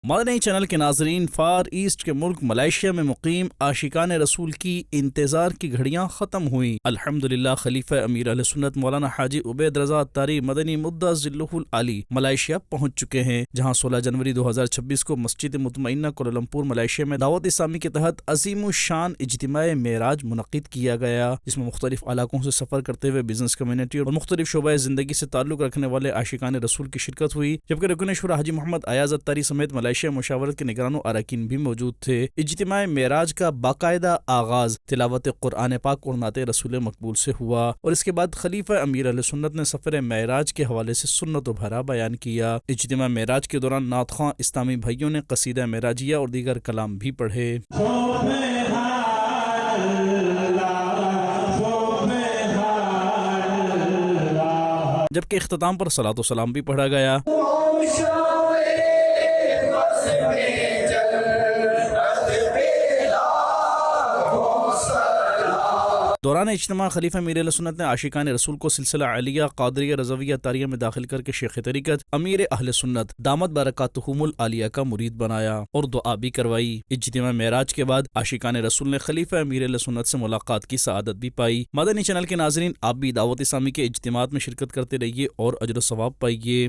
مدنی channel کے ناظرین، for asset کے ملک ملائیشیا میں مقیم عاشقان رسول کی انتظار کی گھڑیاں ختم ہوئیں۔ الحمدللہ خلیفہ امیر اہل سنت مولانا حاجی عبید رضا اتاری مدنی مدعا ذلہ العالی ملائیشیا پہنچ چکے ہیں، جہاں 16 جنوری 2026 کو مسجد مطمئنہ کوالالمپور ملائیشیا میں دعوت اسلامی کے تحت عظیم الشان اجتماع معراج منعقد کیا گیا، جس میں مختلف علاقوں سے سفر کرتے ہوئے بزنس کمیونٹی اور مختلف شعبۂ زندگی سے تعلق رکھنے والے عاشقان رسول کی شرکت ہوئی، جبکہ رکن شورا حاجی محمد ایاز اتاری سمیت ملائیشیا مشاورت کے نگران و اراکین بھی موجود تھے۔ اجتماع معراج کا باقاعدہ آغاز تلاوت قرآن پاک اور نعت رسول مقبول سے ہوا، اور اس کے بعد خلیفہ امیر اہل سنت نے سفر معراج کے حوالے سے سنت و بھرا بیان کیا۔ اجتماع معراج کے دوران نعت خواں اسلامی بھائیوں نے قصیدہ معراجیہ اور دیگر کلام بھی پڑھے۔ جبکہ اختتام پر صلاۃ و سلام بھی پڑھا گیا۔ دوران اجتماع خلیفہ امیر اہل سنت نے عاشقان رسول کو سلسلہ عالیہ قادریہ رضویہ اتاریہ میں داخل کر کے شیخ طریقت امیر اہل سنت دامت برکاتہم العالیہ کا مرید بنایا اور دعا بھی کروائی۔ اجتماع معراج کے بعد عاشقان رسول نے خلیفہ امیر اہل سنت سے ملاقات کی سعادت بھی پائی۔ مدنی چینل کے ناظرین، آپ بھی دعوت اسلامی کے اجتماعات میں شرکت کرتے رہیے اور اجر و ثواب پائیے۔